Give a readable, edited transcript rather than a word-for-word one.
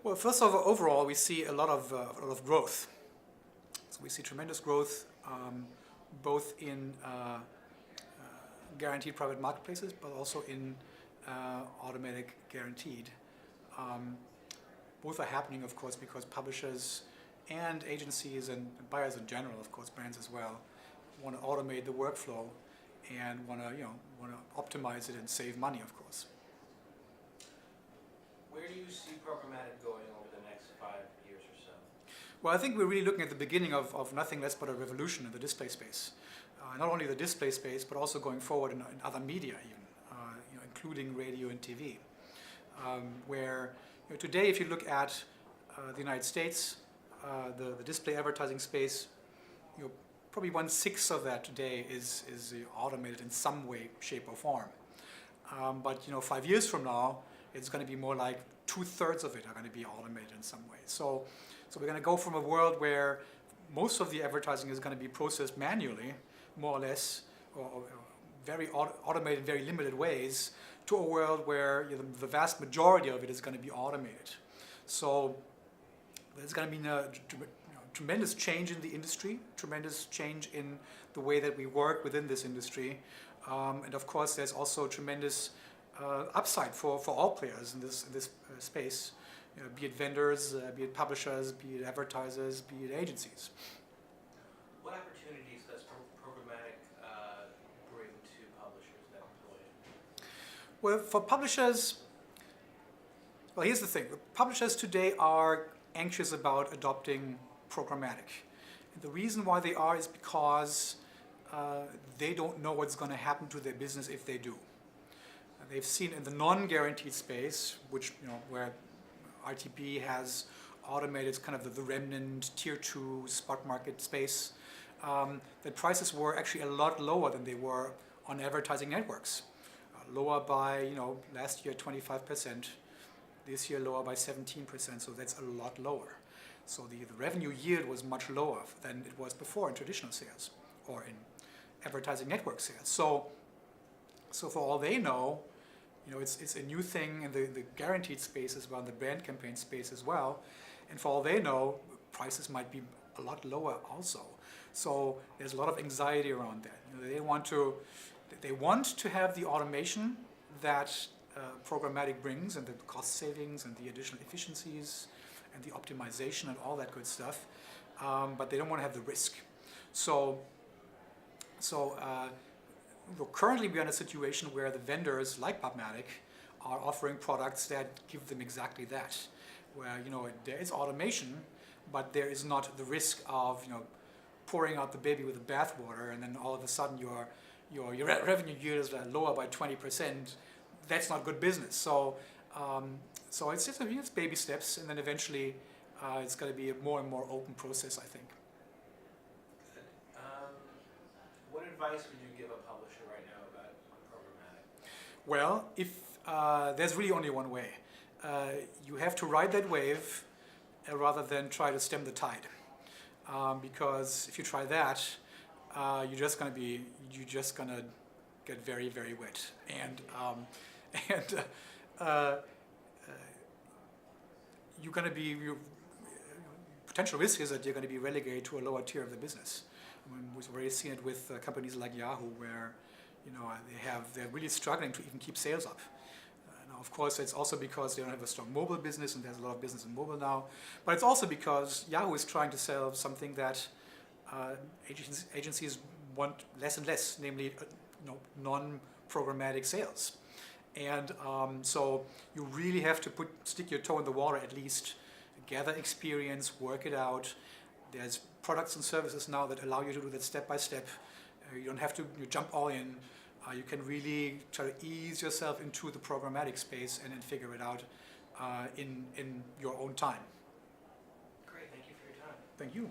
Well, first of all, overall, we see a lot of growth. So we see tremendous growth, both in guaranteed private marketplaces, but also in automatic guaranteed. Um, Both are happening, of course, because publishers and agencies and buyers in general, of course, brands as well, want to automate the workflow and want to optimize it and save money, of course. Where do you see programmatic going over the next 5 years or so? Well, I think we're really looking at the beginning of nothing less but a revolution in the display space. Not only the display space, but also going forward in other media even, including radio and TV. Where today, if you look at the United States, the display advertising space, probably 1/6 of that today is automated in some way, shape, or form. But 5 years from now, it's going to be more like 2/3 of it are going to be automated in some way. So we're going to go from a world where most of the advertising is going to be processed manually, more or less, or very automated, very limited ways, to a world where the vast majority of it is going to be automated. So there's going to be a tremendous change in the industry, tremendous change in the way that we work within this industry. And of course, there's also tremendous upside for all players in this space, be it vendors, be it publishers, be it advertisers, be it agencies. What opportunities does programmatic bring to publishers that employ it? Well, for publishers, well, here's the thing. Publishers today are anxious about adopting programmatic. And the reason why they are is because they don't know what's going to happen to their business if they do. They've seen in the non-guaranteed space, which where RTB has automated kind of the remnant tier 2 spot market space, that prices were actually a lot lower than they were on advertising networks. Lower by last year 25%, this year lower by 17%. So that's a lot lower. So the revenue yield was much lower than it was before in traditional sales or in advertising network sales. So for all they know, it's a new thing in the guaranteed space as well, in the brand campaign space as well. And for all they know, prices might be a lot lower also. So there's a lot of anxiety around that. They want to have the automation that programmatic brings, and the cost savings and the additional efficiencies and the optimization and all that good stuff, but they don't want to have the risk. So currently we're in a situation where the vendors like PubMatic are offering products that give them exactly that, where there is automation, but there is not the risk of pouring out the baby with the bathwater, and then all of a sudden your revenue yield is lower by 20%. That's not good business. So it's just it's baby steps, and then eventually it's going to be a more and more open process, I think. Good. What advice would you give a publisher right now about programmatic? Well, if there's really only one way. You have to ride that wave rather than try to stem the tide. Because if you try that, you're just gonna get very, very wet, and you're gonna be potential risk is that you're going to be relegated to a lower tier of the business. We've already seen it with companies like Yahoo, where they're really struggling to even keep sales up. Now, of course, it's also because they don't have a strong mobile business, and there's a lot of business in mobile now. But it's also because Yahoo is trying to sell something that agencies want less and less, namely non-programmatic sales. And so you really have to stick your toe in the water at least, gather experience, work it out. There's products and services now that allow you to do that step by step. You don't have to jump all in. You can really try to ease yourself into the programmatic space and then figure it out in your own time. Great, thank you for your time. Thank you.